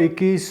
21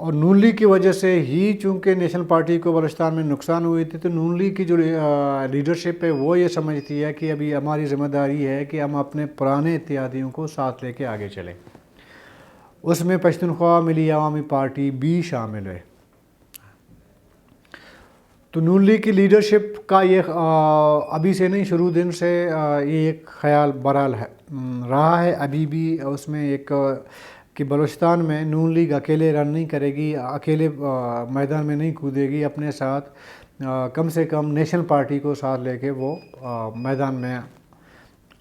اور نون لیگ کی وجہ سے ہی چونکہ نیشنل پارٹی کو بلوچستان میں نقصان ہوئی تھی، تو نون لیگ کی جو لیڈرشپ ہے وہ یہ سمجھتی ہے کہ ابھی ہماری ذمہ داری ہے کہ ہم اپنے پرانے اتحادیوں کو ساتھ لے کے آگے چلیں۔ اس میں پشتونخوا ملی عوامی پارٹی بھی شامل ہے۔ تو نون لیگ کی لیڈرشپ کا یہ ابھی سے نہیں، شروع دن سے یہ ایک خیال بہرحال رہا ہے، ابھی بھی اس میں ایک کہ بلوچستان میں نون لیگ اکیلے رن نہیں کرے گی، اکیلے میدان میں نہیں کودے گی، اپنے ساتھ کم سے کم نیشنل پارٹی کو ساتھ لے کے وہ میدان میں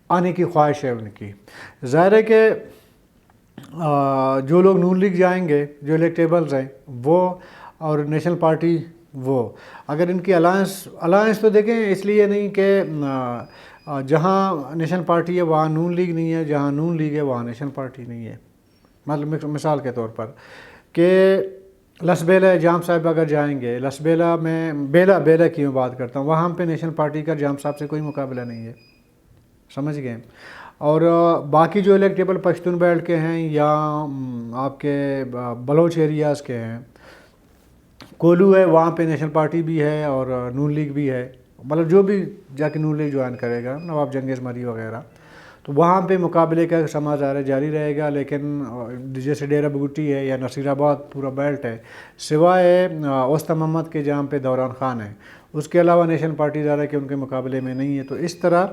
آنے کی خواہش ہے ان کی۔ ظاہر ہے کہ جو لوگ نون لیگ جائیں گے، جو الیکٹیبلز ہیں وہ، اور نیشنل پارٹی وہ، اگر ان کی الائنس تو دیکھیں، اس لیے نہیں کہ جہاں نیشنل پارٹی ہے وہاں نون لیگ نہیں ہے، جہاں نون لیگ ہے وہاں نیشنل پارٹی نہیں ہے۔ مطلب مثال کے طور پر کہ لسبیلا جام صاحب اگر جائیں گے، لسبیلا میں بیلا کی میں بات کرتا ہوں، وہاں پہ نیشنل پارٹی کا جام صاحب سے کوئی مقابلہ نہیں ہے، سمجھ گئے۔ اور باقی جو الیکٹیبل پشتون بیلٹ کے ہیں یا آپ کے بلوچ ایریاز کے ہیں، کولو ہے، وہاں پہ نیشنل پارٹی بھی ہے اور نون لیگ بھی ہے، مطلب جو بھی جا کے نون لیگ جوائن کرے گا، نواب جنگیز مری وغیرہ، تو وہاں پہ مقابلے کا سما جاری رہے گا۔ لیکن جیسے ڈیرہ بگٹی ہے یا نصیر آباد پورا بیلٹ ہے، سوائے اوسطی محمد کے جہاں پہ دوران خان ہے، اس کے علاوہ نیشنل پارٹی ظاہر ہے کہ ان کے مقابلے میں نہیں ہے۔ تو اس طرح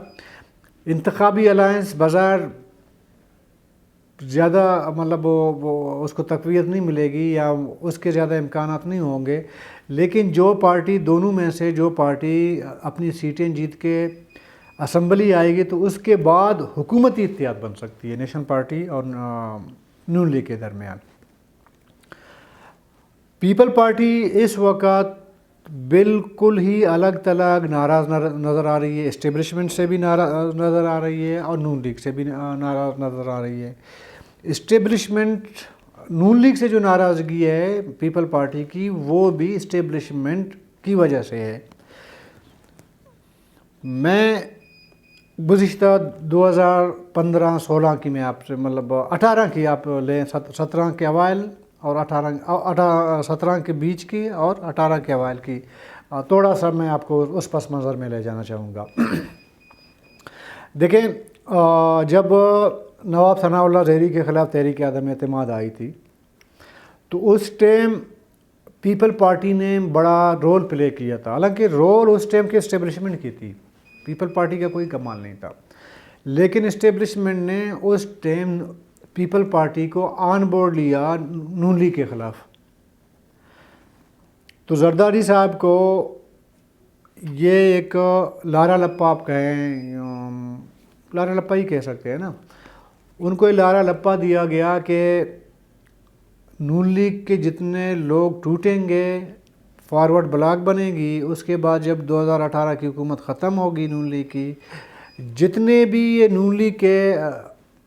انتخابی الائنس بظاہر زیادہ مطلب وہ اس کو تقویت نہیں ملے گی یا اس کے زیادہ امکانات نہیں ہوں گے، لیکن جو پارٹی دونوں میں سے جو پارٹی اپنی سیٹیں جیت کے اسمبلی آئے گی تو اس کے بعد حکومتی اتحاد بن سکتی ہے نیشنل پارٹی اور نون لیگ کے درمیان۔ پیپل پارٹی اس وقت بالکل ہی الگ تلگ ناراض نظر آ رہی ہے، اسٹیبلشمنٹ سے بھی ناراض نظر آ رہی ہے اور نون لیگ سے بھی ناراض نظر آ رہی ہے۔ اسٹیبلشمنٹ نون لیگ سے جو ناراضگی ہے پیپل پارٹی کی، وہ بھی اسٹیبلشمنٹ کی وجہ سے ہے۔ میں گزشتہ 2015-16 کی میں آپ سے مطلب 18 کی آپ لیں، 17 کے اوائل اور 17 کے بیچ کی اور 18 کے اوائل کی تھوڑا سا میں آپ کو اس پس منظر میں لے جانا چاہوں گا۔ دیکھیں، جب نواب ثناء اللہ زہری کے خلاف تحریک عدم اعتماد آئی تھی تو اس ٹائم پیپل پارٹی نے بڑا رول پلے کیا تھا، حالانکہ رول اس ٹائم کے اسٹیبلشمنٹ کی تھی، پیپل پارٹی کا کوئی کمال نہیں تھا، لیکن اسٹیبلشمنٹ نے اس ٹائم پیپل پارٹی کو آن بورڈ لیا نون لیگ کے خلاف۔ تو زرداری صاحب کو یہ ایک لارا لپا آپ کہیں، لارا لپا ہی کہہ سکتے ہیں نا، ان کو یہ لارا لپا دیا گیا کہ نون لیگ کے جتنے لوگ ٹوٹیں گے، فارورڈ بلاک بنے گی، اس کے بعد جب 2018 کی حکومت ختم ہوگی نون لیگ کی، جتنے بھی یہ نون لیگ کے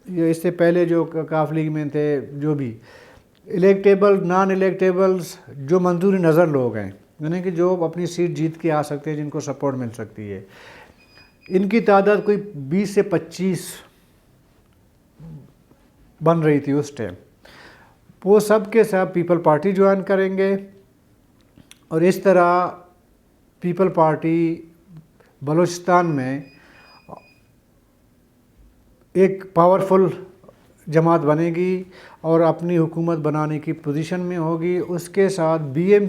اس سے پہلے جو کاف لیگ میں تھے، جو بھی الیکٹیبل نان الیکٹیبلز جو منظوری نظر لوگ ہیں، یعنی کہ جو اپنی سیٹ جیت کے آ سکتے ہیں، جن کو سپورٹ مل سکتی ہے، ان کی تعداد کوئی 20 سے 25 بن رہی تھی اس ٹائم، وہ سب کے سب پیپل پارٹی جوائن کریں گے، اور اس طرح پیپل پارٹی بلوچستان میں ایک پاورفل جماعت بنے گی اور اپنی حکومت بنانے کی پوزیشن میں ہوگی۔ اس کے ساتھ B M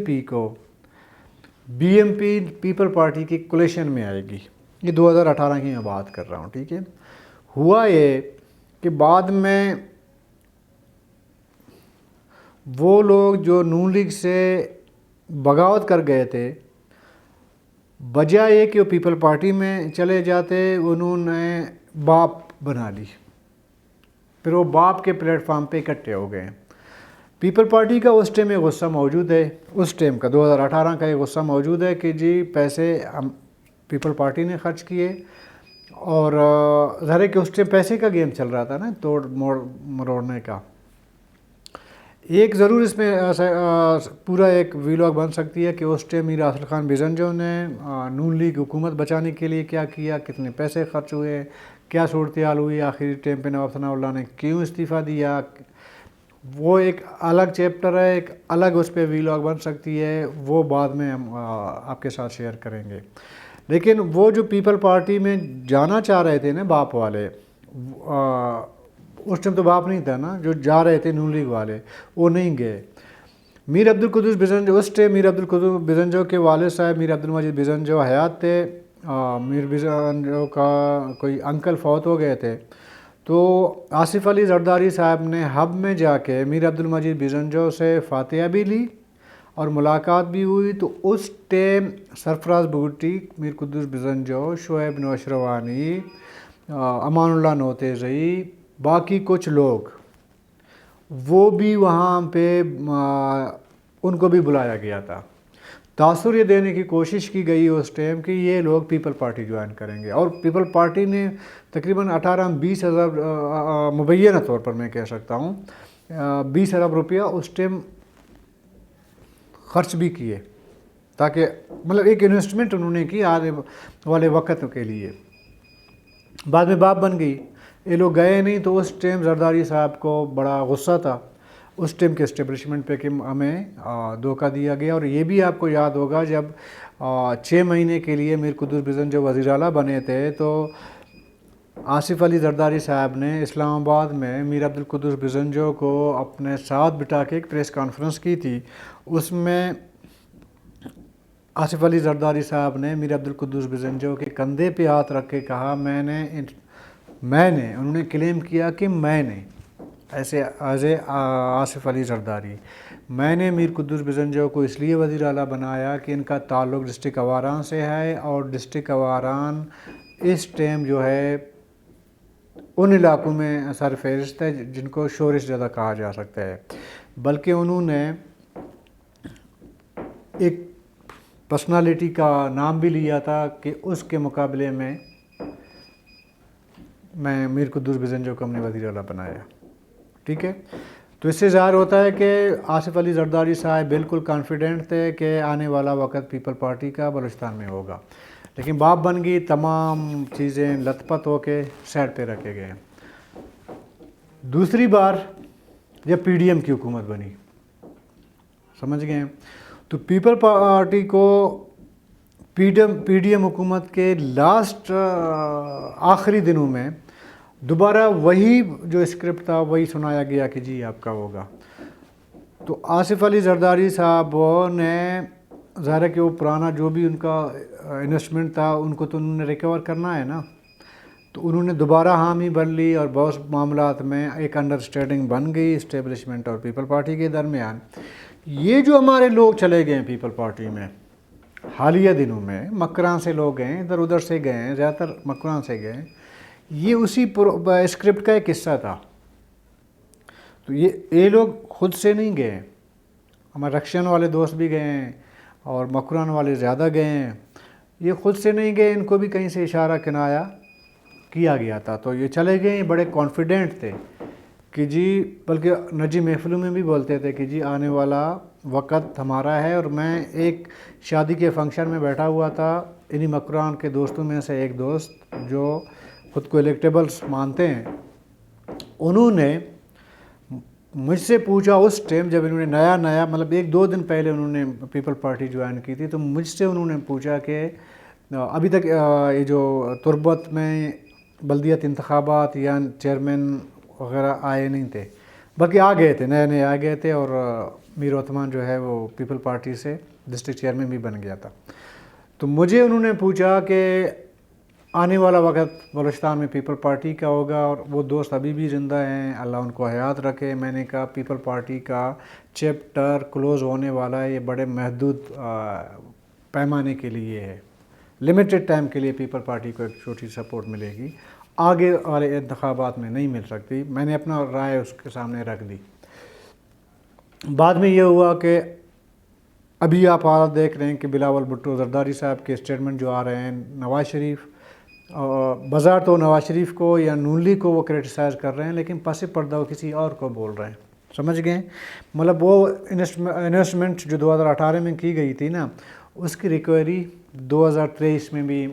P people party کی کولیشن میں آئے گی۔ یہ 2018 کی میں بات کر رہا ہوں، ٹھیک ہے۔ ہوا یہ کہ بعد میں وہ لوگ جو نون لیگ سے بغاوت کر گئے تھے، بجائے یہ کہ وہ پیپل پارٹی میں چلے جاتے، انہوں نے باپ بنا لی، پھر وہ باپ کے پلیٹ فارم پہ اکٹھے ہو گئے۔ پیپل پارٹی کا اس ٹائم یہ غصہ موجود ہے، اس ٹائم کا 2018 کا یہ غصہ موجود ہے کہ جی پیسے ہم پیپل پارٹی نے خرچ کیے، اور ظاہر ہے کہ اس ٹائم پیسے کا گیم چل رہا تھا نا، توڑ مروڑنے کا۔ ایک ضرور اس میں پورا ایک ویلاگ بن سکتی ہے کہ اس ٹائم میر اصل خان بیزنجو نے نون لیگ حکومت بچانے کے لیے کیا کیا، کتنے پیسے خرچ ہوئے، کیا صورتحال ہوئی، آخری ٹائم پہ نواب ثناء اللہ نے کیوں استعفیٰ دیا، وہ ایک الگ چیپٹر ہے، ایک الگ اس پہ ویلاگ بن سکتی ہے، وہ بعد میں ہم آپ کے ساتھ شیئر کریں گے۔ لیکن وہ جو پیپل پارٹی میں جانا چاہ رہے تھے نا باپ والے، اس ٹائم تو باپ نہیں تھا نا، جو جا رہے تھے نون لیگ والے وہ نہیں گئے۔ میر عبد القدوس بزنجو، اس ٹائم میر عبد القدوس بزنجو کے والد صاحب میر عبد المجید بزنجو حیات تھے، میر بزنجو کا کوئی انکل فوت ہو گئے تھے، تو آصف علی زرداری صاحب نے حب میں جا کے میر عبد المجید بزنجو سے فاتحہ بھی لی اور ملاقات بھی ہوئی۔ تو اس ٹائم سرفراز بگٹی، میر قدوس بزنجو، شعیب نوشروانی، امان اللہ نوتیزئی، باقی کچھ لوگ وہ بھی وہاں پہ ان کو بھی بلایا گیا تھا۔ تاثر یہ دینے کی کوشش کی گئی اس ٹائم کہ یہ لوگ پیپل پارٹی جوائن کریں گے، اور پیپل پارٹی نے تقریباً 18-20 ہزار، مبینہ طور پر میں کہہ سکتا ہوں 20 ارب روپیہ اس ٹائم خرچ بھی کیے، تاکہ مطلب ایک انویسٹمنٹ انہوں نے کی آنے والے وقت کے لیے۔ بعد میں باپ بن گئی، یہ لوگ گئے نہیں، تو اس ٹائم زرداری صاحب کو بڑا غصہ تھا اس ٹائم کے اسٹیبلشمنٹ پہ کہ ہمیں دھوکہ دیا گیا۔ اور یہ بھی آپ کو یاد ہوگا جب 6 مہینے کے لیے میر قدوس بزنجو وزیر اعلیٰ بنے تھے، تو آصف علی زرداری صاحب نے اسلام آباد میں میر عبد القدوس بزنجو کو اپنے ساتھ بٹھا کے ایک پریس کانفرنس کی تھی۔ اس میں آصف علی زرداری صاحب نے میر عبد القدوس بزنجو کے کندھے پہ ہاتھ رکھ کے کہا، میں نے انہوں نے کلیم کیا کہ میں نے ایسے آصف علی زرداری، میں نے میر قدوس بزنجو کو اس لیے وزیر اعلیٰ بنایا کہ ان کا تعلق ڈسٹرکٹ اواران سے ہے، اور ڈسٹرکٹ اواران اس ٹائم جو ہے ان علاقوں میں سر فہرست ہے جن کو شورش زدہ کہا جا سکتا ہے۔ بلکہ انہوں نے ایک پرسنالٹی کا نام بھی لیا تھا کہ اس کے مقابلے میں میر قدوس بزنجو کو ہم نے وزیر اعلیٰ بنایا، ٹھیک ہے۔ تو اس سے ظاہر ہوتا ہے کہ آصف علی زرداری صاحب بالکل کانفیڈنٹ تھے کہ آنے والا وقت پیپل پارٹی کا بلوچستان میں ہوگا، لیکن باپ بن گئی، تمام چیزیں لت پت ہو کے سائڈ پہ رکھے گئے۔ دوسری بار جب پی ڈی ایم کی حکومت بنی، سمجھ گئے، تو پیپل پارٹی کو پی ڈی ایم حکومت کے لاسٹ آخری دنوں میں دوبارہ وہی جو اسکرپٹ تھا وہی سنایا گیا کہ جی آپ کا ہوگا۔ تو آصف علی زرداری صاحب نے ظاہر ہے کہ وہ پرانا جو بھی ان کا انویسٹمنٹ تھا ان کو تو انہوں نے ریکور کرنا ہے نا، تو انہوں نے دوبارہ حامی بن لی، اور بہت معاملات میں ایک انڈرسٹینڈنگ بن گئی اسٹیبلشمنٹ اور پیپل پارٹی کے درمیان۔ یہ جو ہمارے لوگ چلے گئے ہیں پیپل پارٹی میں حالیہ دنوں میں، مکران سے لوگ گئے، ادھر ادھر سے گئے، زیادہ تر مکران سے گئے، یہ اسی اسکرپٹ کا ایک حصہ تھا۔ تو یہ لوگ خود سے نہیں گئے، ہمارے رکشن والے دوست بھی گئے ہیں اور مکران والے زیادہ گئے ہیں، یہ خود سے نہیں گئے، ان کو بھی کہیں سے اشارہ کنایا کیا گیا تھا، تو یہ چلے گئے، بڑے کانفیڈنٹ تھے کہ جی، بلکہ نجی محفلوں میں بھی بولتے تھے کہ جی آنے والا وقت ہمارا ہے۔ اور میں ایک شادی کے فنکشن میں بیٹھا ہوا تھا، انہی مکران کے دوستوں میں سے ایک دوست جو خود کو الیکٹیبلز مانتے ہیں، انہوں نے مجھ سے پوچھا اس ٹائم جب انہوں نے نیا مطلب 1-2 دن پہلے انہوں نے پیپل پارٹی جوائن کی تھی، تو مجھ سے انہوں نے پوچھا کہ ابھی تک یہ جو تربت میں بلدیات انتخابات یا چیئرمین وغیرہ آئے نہیں تھے، بلکہ آ گئے تھے، نئے آ گئے تھے، اور میر عثمان جو ہے وہ پیپل پارٹی سے ڈسٹرکٹ چیئرمین بھی بن گیا تھا۔ تو مجھے انہوں نے پوچھا کہ آنے والا وقت بلوچستان میں پیپل پارٹی کا ہوگا، اور وہ دوست ابھی بھی زندہ ہیں، اللہ ان کو حیات رکھے۔ میں نے کہا پیپل پارٹی کا چیپٹر کلوز ہونے والا ہے، یہ بڑے محدود پیمانے کے لیے ہے، لمیٹڈ ٹائم کے لیے پیپل پارٹی کو ایک چھوٹی سپورٹ ملے گی، آگے والے انتخابات میں نہیں مل سکتی۔ میں نے اپنا رائے اس کے سامنے رکھ دی۔ بعد میں یہ ہوا کہ ابھی آپ حالات دیکھ رہے ہیں کہ بلاول بھٹو زرداری صاحب کے اسٹیٹمنٹ جو آ رہے ہیں، نواز شریف بظاہر تو نواز شریف کو یا نون لیگ کو وہ کرٹیسائز کر رہے ہیں، لیکن پس پردہ وہ کسی اور کو بول رہے ہیں، سمجھ گئے؟ مطلب وہ انویسٹمنٹ جو 2018 میں کی گئی تھی نا، اس کی ریکوری 2023 میں بھی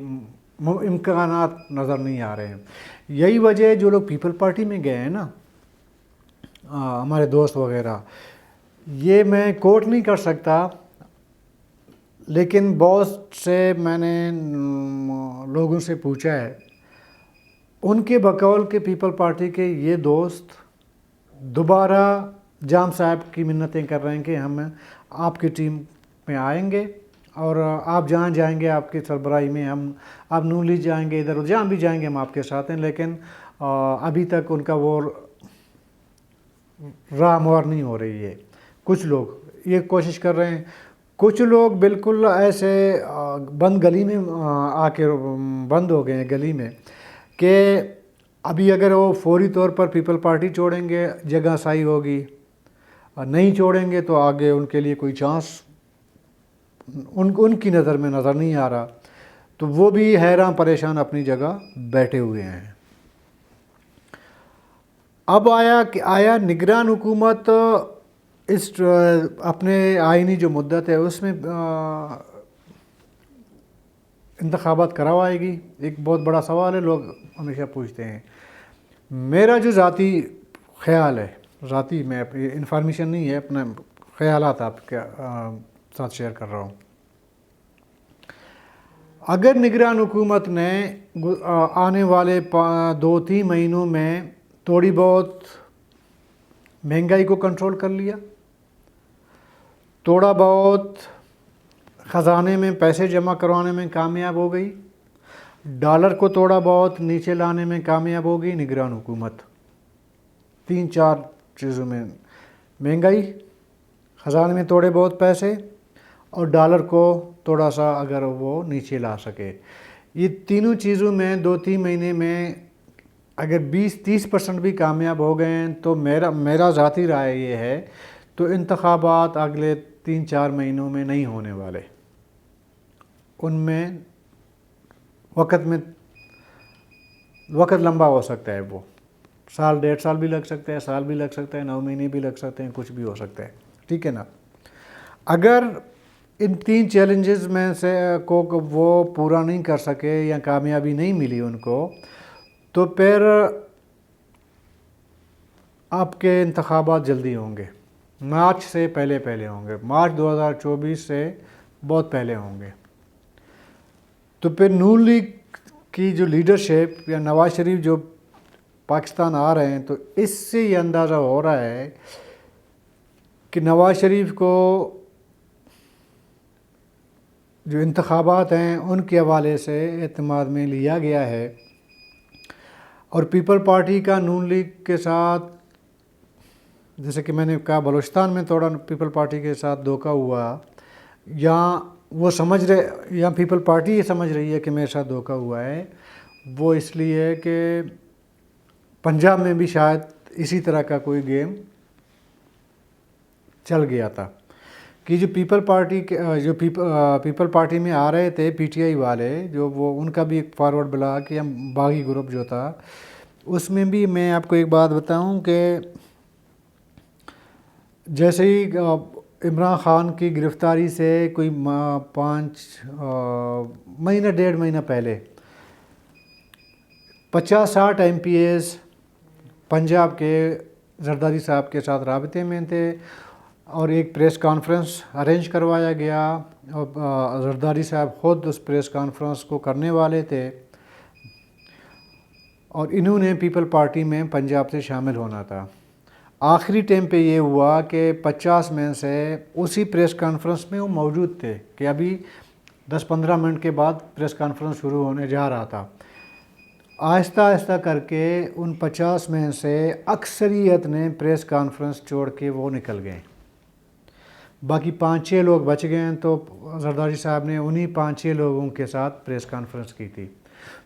امکانات نظر نہیں آ رہے ہیں۔ یہی وجہ ہے جو لوگ پیپل پارٹی میں گئے ہیں نا، ہمارے دوست وغیرہ، یہ میں کوٹ نہیں کر سکتا، لیکن بہت سے میں نے لوگوں سے پوچھا ہے، ان کے بقول کے پیپل پارٹی کے یہ دوست دوبارہ جام صاحب کی منتیں کر رہے ہیں کہ ہم آپ کی ٹیم میں آئیں گے، اور آپ جہاں جائیں گے آپ کی سربراہی میں، ہم آپ نون لیگ جائیں گے، ادھر جہاں بھی جائیں گے ہم آپ کے ساتھ ہیں، لیکن ابھی تک ان کا وہ راہ مہر نہیں ہو رہی ہے۔ کچھ لوگ یہ کوشش کر رہے ہیں، کچھ لوگ بالکل ایسے بند گلی میں آ کے بند ہو گئے ہیں گلی میں، کہ ابھی اگر وہ فوری طور پر پیپل پارٹی چھوڑیں گے جگہ سائی ہوگی، اور نہیں چھوڑیں گے تو آگے ان کے لیے کوئی چانس ان کی نظر میں نظر نہیں آ رہا، تو وہ بھی حیران پریشان اپنی جگہ بیٹھے ہوئے ہیں۔ اب آیا نگران حکومت اس اپنے آئینی جو مدت ہے اس میں انتخابات کروائے گی؟ ایک بہت بڑا سوال ہے، لوگ ہمیشہ پوچھتے ہیں۔ میرا جو ذاتی خیال ہے، ذاتی میں انفارمیشن نہیں ہے، اپنے خیالات آپ کے ساتھ شیئر کر رہا ہوں۔ اگر نگران حکومت نے آنے والے 2-3 مہینوں میں تھوڑی بہت مہنگائی کو کنٹرول کر لیا، تھوڑا بہت خزانے میں پیسے جمع کروانے میں کامیاب ہو گئی، ڈالر کو تھوڑا بہت نیچے لانے میں کامیاب ہو گئی نگران حکومت، 3-4 چیزوں میں، مہنگائی، خزانے میں تھوڑے بہت پیسے، اور ڈالر کو تھوڑا سا اگر وہ نیچے لا سکے، یہ تینوں چیزوں میں 2-3 مہینے میں اگر 20-30% بھی کامیاب ہو گئے ہیں تو میرا ذاتی رائے یہ ہے تو انتخابات اگلے 3-4 مہینوں میں نہیں ہونے والے، ان میں وقت لمبا ہو سکتا ہے، وہ 1.5 سال بھی لگ سکتا ہے، سال بھی لگ سکتا ہے، 9 مہینے بھی لگ سکتے ہیں، کچھ بھی ہو سکتا ہے، ٹھیک ہے نا۔ اگر ان 3 چیلنجز میں سے کو وہ پورا نہیں کر سکے یا کامیابی نہیں ملی ان کو، تو پھر آپ کے انتخابات جلدی ہوں گے، مارچ سے پہلے ہوں گے، مارچ 2024 سے بہت پہلے ہوں گے۔ تو پھر نون لیگ کی جو لیڈرشپ یا نواز شریف جو پاکستان آ رہے ہیں، تو اس سے یہ اندازہ ہو رہا ہے کہ نواز شریف کو جو انتخابات ہیں ان کے حوالے سے اعتماد میں لیا گیا ہے، اور پیپل پارٹی کا نون لیگ کے ساتھ، جیسے کہ میں نے کہا بلوچستان میں تھوڑا پیپل پارٹی کے ساتھ دھوکہ ہوا، یا وہ سمجھ رہے، یا پیپل پارٹی یہ سمجھ رہی ہے کہ میرے ساتھ دھوکہ ہوا ہے، وہ اس لیے کہ پنجاب میں بھی شاید اسی طرح کا کوئی گیم چل گیا تھا کہ جو پیپل پارٹی میں آ رہے تھے پی ٹی آئی والے، جو وہ ان کا بھی ایک فارورڈ بلاک یا باغی گروپ جو تھا، اس میں بھی میں آپ کو ایک بات بتاؤں کہ جیسے ہی عمران خان کی گرفتاری سے کوئی 1.5 مہینہ پہلے 50-60 ایم پی ایز پنجاب کے زرداری صاحب کے ساتھ رابطے میں تھے، اور ایک پریس کانفرنس ارینج کروایا گیا، اور زرداری صاحب خود اس پریس کانفرنس کو کرنے والے تھے، اور انہوں نے پیپل پارٹی میں پنجاب سے شامل ہونا تھا۔ آخری ٹائم پہ یہ ہوا کہ 50 میں سے اسی پریس کانفرنس میں وہ موجود تھے کہ ابھی 10-15 منٹ کے بعد پریس کانفرنس شروع ہونے جا رہا تھا۔ آہستہ آہستہ کر کے ان 50 میں سے اکثریت نے پریس کانفرنس چھوڑ کے وہ نکل گئے، باقی 5-6 لوگ بچ گئے ہیں، تو زرداری صاحب نے انہی 5-6 لوگوں کے ساتھ پریس کانفرنس کی تھی۔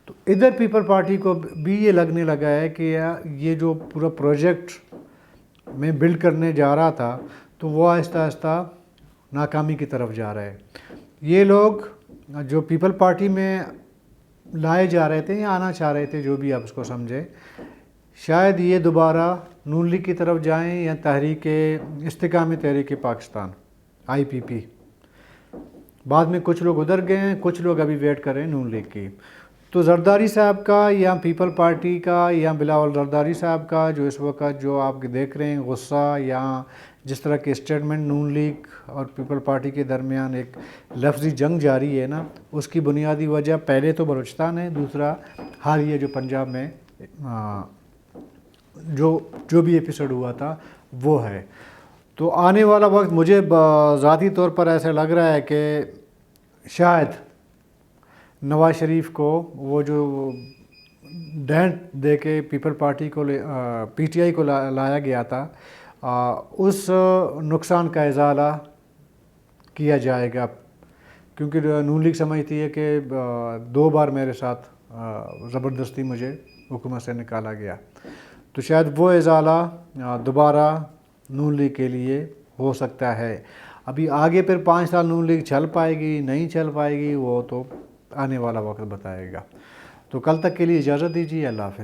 تو ادھر پیپل پارٹی کو بھی یہ لگنے لگا ہے کہ یہ جو پورا پروجیکٹ میں بلڈ کرنے جا رہا تھا تو وہ آہستہ آہستہ ناکامی کی طرف جا رہا ہے۔ یہ لوگ جو پیپل پارٹی میں لائے جا رہے تھے یا آنا چاہ رہے تھے، جو بھی آپ اس کو سمجھیں، شاید یہ دوبارہ نون لیگ کی طرف جائیں یا استحکام تحریک پاکستان IPP، بعد میں کچھ لوگ ادھر گئے ہیں، کچھ لوگ ابھی ویٹ کر رہے ہیں نون لیگ کی۔ تو زرداری صاحب کا یا پیپل پارٹی کا یا بلاول زرداری صاحب کا جو اس وقت جو آپ دیکھ رہے ہیں غصہ یا جس طرح کے اسٹیٹمنٹ نون لیگ اور پیپل پارٹی کے درمیان ایک لفظی جنگ جاری ہے نا، اس کی بنیادی وجہ پہلے تو بلوچستان ہے، دوسرا حال یہ جو پنجاب میں جو بھی ایپیسوڈ ہوا تھا وہ ہے۔ تو آنے والا وقت مجھے ذاتی طور پر ایسا لگ رہا ہے کہ شاید نواز شریف کو وہ جو ڈینٹ دے کے پیپل پارٹی کو پی ٹی آئی کو لایا گیا تھا، اس نقصان کا ازالہ کیا جائے گا، کیونکہ نون لیگ سمجھتی ہے کہ 2 بار میرے ساتھ زبردستی مجھے حکومت سے نکالا گیا، تو شاید وہ ازالہ دوبارہ نون لیگ کے لیے ہو سکتا ہے۔ ابھی آگے پھر 5 سال نون لیگ چل پائے گی نہیں چل پائے گی وہ تو آنے والا وقت بتائے گا۔ تو کل تک کے لیے اجازت دیجیے، اللہ حافظ۔